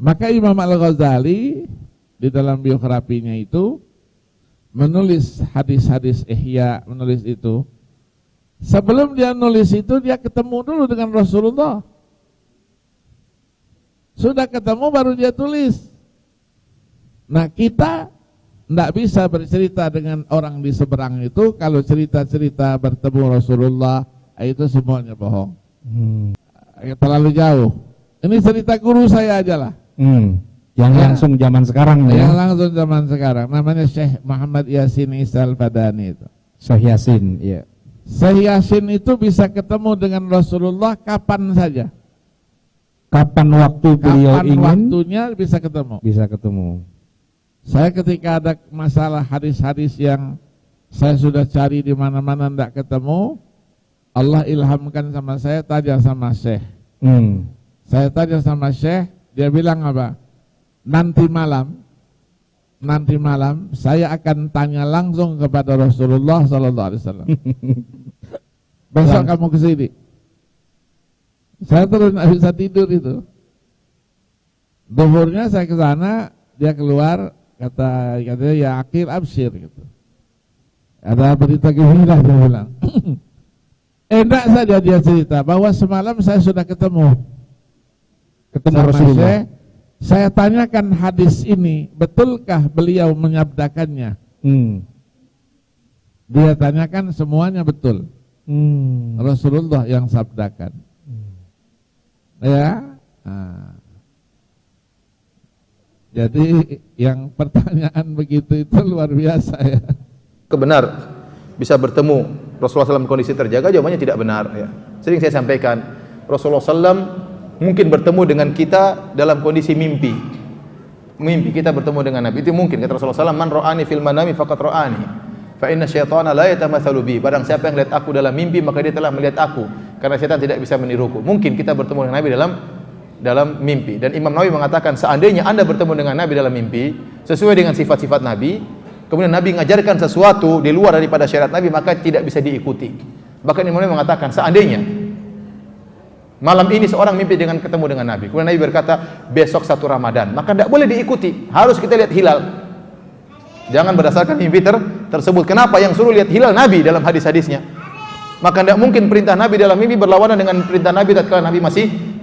Maka Imam Al-Ghazali di dalam biografinya itu menulis hadis-hadis Ihya, menulis itu. Sebelum dia nulis itu, dia ketemu dulu dengan Rasulullah. Sudah ketemu baru dia tulis. Nah, kita tidak bisa bercerita dengan orang di seberang itu kalau cerita-cerita bertemu Rasulullah itu semuanya bohong. Terlalu jauh. Ini cerita guru saya aja lah. Yang langsung zaman sekarang ya. Yang langsung zaman sekarang. Namanya Syekh Muhammad Yasin Isa Al-Fadani itu. Syekh Yasin, iya. Syekh Yasin itu bisa ketemu dengan Rasulullah kapan saja. Kapan waktu beliau kapan ingin, waktunya bisa ketemu. bisa ketemu. Saya ketika ada masalah hadis-hadis yang saya sudah cari di mana-mana tidak ketemu, Allah ilhamkan sama saya, tanya sama Syekh. Saya tanya sama Syekh, dia bilang apa? Nanti malam saya akan tanya langsung kepada Rasulullah SAW. Besok kamu ke sini. Saya terus tidak bisa tidur itu. Duhurnya saya ke sana, dia keluar, katanya ya akhir absyir gitu. Ada berita gembira, dia bilang. Enak saja dia cerita bahwa semalam saya sudah ketemu Rasulullah. Saya tanyakan hadis ini, betulkah beliau menyabdakannya? Dia tanyakan semuanya betul. Rasulullah yang sabdakan. Ya. Nah. Jadi yang pertanyaan begitu itu luar biasa ya. Benar bisa bertemu Rasulullah SAW kondisi terjaga? Jawabannya tidak benar ya. Sering saya sampaikan, Rasulullah SAW mungkin bertemu dengan kita dalam kondisi mimpi. Mimpi kita bertemu dengan Nabi itu mungkin. Kata Rasulullah SAW, man ra'ani fil manami faqad ra'ani, fa inna syaitana la yatamatsalu bi. Barang siapa yang melihat aku dalam mimpi, maka dia telah melihat aku, karena syaitan tidak bisa meniruku. Mungkin kita bertemu dengan Nabi dalam mimpi. Dan Imam Nawawi mengatakan, seandainya Anda bertemu dengan Nabi dalam mimpi sesuai dengan sifat-sifat Nabi, kemudian Nabi mengajarkan sesuatu di luar daripada syariat Nabi, maka tidak bisa diikuti. Bahkan Imam Nawawi mengatakan, seandainya malam ini seorang mimpi ketemu dengan Nabi, kemudian Nabi berkata besok 1 Ramadan, maka tidak boleh diikuti, harus kita lihat hilal. Jangan berdasarkan mimpi tersebut. Kenapa? Yang suruh lihat hilal Nabi dalam hadis-hadisnya. Maka tidak mungkin perintah Nabi dalam mimpi berlawanan dengan perintah Nabi tatkala Nabi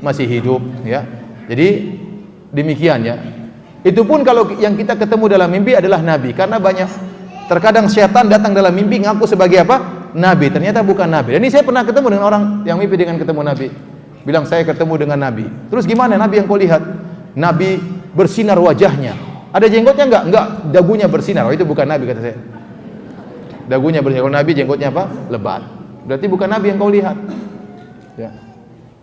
masih hidup ya. Jadi demikian ya. Itu pun kalau yang kita ketemu dalam mimpi adalah Nabi, karena banyak terkadang syaitan datang dalam mimpi ngaku sebagai apa? Nabi, ternyata bukan Nabi. Dan ini saya pernah ketemu dengan orang yang mimpi dengan ketemu Nabi. Bilang saya ketemu dengan Nabi. Terus gimana Nabi yang kau lihat? Nabi bersinar wajahnya. Ada jenggotnya enggak? Enggak, dagunya bersinar. Oh, itu bukan Nabi kata saya. Dagunya bersinar. Kalau Nabi jenggotnya apa? Lebat. Berarti bukan Nabi yang kau lihat. Ya.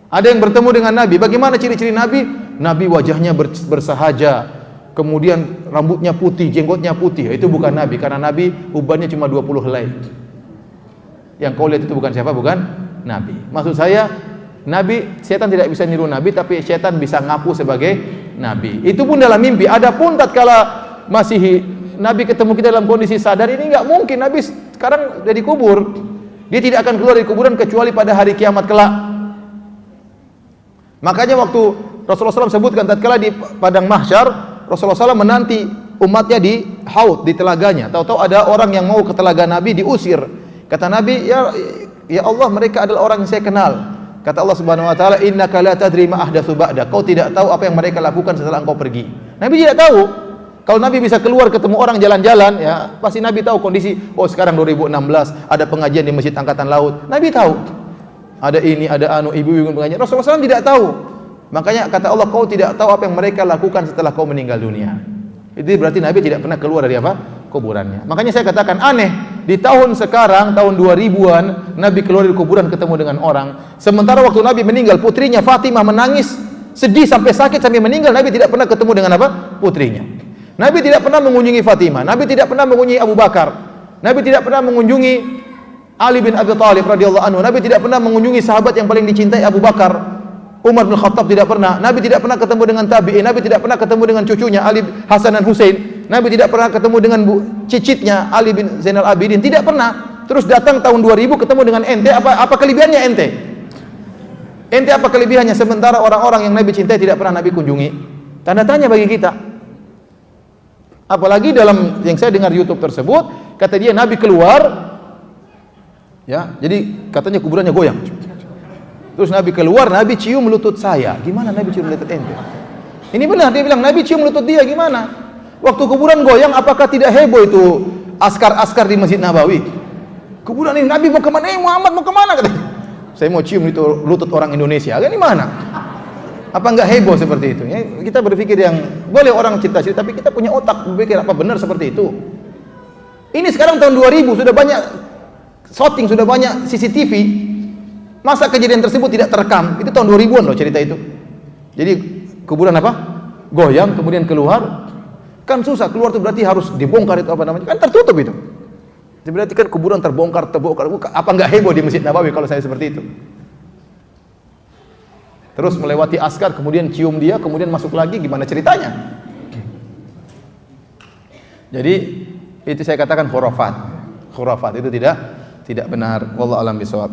Ada yang bertemu dengan Nabi. Bagaimana ciri-ciri Nabi? Nabi wajahnya bersahaja. Kemudian rambutnya putih, jenggotnya putih. Itu bukan Nabi, karena Nabi ubannya cuma 20 helai. Yang kau lihat itu bukan siapa? Bukan Nabi. Maksud saya, Nabi, setan tidak bisa niru Nabi, tapi setan bisa ngaku sebagai Nabi. Itu pun dalam mimpi. Adapun tatkala masih Nabi ketemu kita dalam kondisi sadar, ini enggak mungkin. Nabi sekarang sudah dikubur. Dia tidak akan keluar dari kuburan kecuali pada hari kiamat kelak. Makanya waktu Rasulullah SAW sebutkan tatkala di padang mahsyar, Rasulullah SAW menanti umatnya di haud, di telaganya. Tahu-tahu ada orang yang mau ke telaga Nabi, diusir. Kata Nabi, ya Allah, mereka adalah orang yang saya kenal. Kata Allah Subhanahu wa taala, innaka la tadri ma ahdatsu ba'da. Kau tidak tahu apa yang mereka lakukan setelah engkau pergi. Nabi tidak tahu. Kalau Nabi bisa keluar ketemu orang jalan-jalan, ya pasti Nabi tahu kondisi. Oh, sekarang 2016 ada pengajian di Masjid Angkatan Laut. Nabi tahu. Ada ini, ada ibu-ibu pengajian. Rasulullah SAW tidak tahu. Makanya kata Allah, kau tidak tahu apa yang mereka lakukan setelah kau meninggal dunia. Itu berarti Nabi tidak pernah keluar dari apa? Kuburannya. Makanya saya katakan aneh, di tahun sekarang, tahun 2000-an, Nabi keluar dari kuburan ketemu dengan orang. Sementara waktu Nabi meninggal, putrinya Fatimah menangis, sedih sampai sakit sampai meninggal. Nabi tidak pernah ketemu dengan apa? Putrinya. Nabi tidak pernah mengunjungi Fatimah. Nabi tidak pernah mengunjungi Abu Bakar. Nabi tidak pernah mengunjungi Ali bin Abi Thalib radhiyallahu anhu. Nabi tidak pernah mengunjungi sahabat yang paling dicintai Abu Bakar. Umar bin Khattab tidak pernah. Nabi tidak pernah ketemu dengan tabi'in. Nabi tidak pernah ketemu dengan cucunya Ali Hasan dan Husain. Nabi tidak pernah ketemu dengan cicitnya Ali bin Zainal Abidin. Tidak pernah. Terus datang tahun 2000 ketemu dengan ente. Apa kelebihannya ente? Ente apa kelebihannya? Sementara orang-orang yang Nabi cintai tidak pernah Nabi kunjungi. Tanda tanya bagi kita. Apalagi dalam yang saya dengar YouTube tersebut, kata dia Nabi keluar, ya, jadi katanya kuburannya goyang. Terus Nabi keluar, Nabi cium lutut saya. Gimana Nabi cium lutut ente? Ini benar, dia bilang Nabi cium lutut dia, gimana? Waktu kuburan goyang, apakah tidak heboh itu askar-askar di Masjid Nabawi? Kuburan ini Nabi mau kemana? Muhammad mau kemana? Katanya. Saya mau cium itu lutut orang Indonesia. Ini mana? Apa enggak heboh seperti itu? Ya, kita berpikir yang boleh orang cerita-cerita, tapi kita punya otak berpikir apa benar seperti itu. Ini sekarang tahun 2000 sudah banyak shooting, sudah banyak CCTV. Masa kejadian tersebut tidak terekam? Itu tahun 2000-an loh cerita itu. Jadi kuburan apa? Goyang, kemudian keluar. Kan susah, keluar itu berarti harus dibongkar itu apa namanya? Kan tertutup itu. Jadi berarti kan kuburan terbongkar. Apa enggak heboh di Masjid Nabawi kalau saya seperti itu? Terus melewati askar, kemudian cium dia, kemudian masuk lagi, gimana ceritanya? Jadi itu saya katakan khurafat. Khurafat itu tidak benar. Wallahu a'lam bishawab.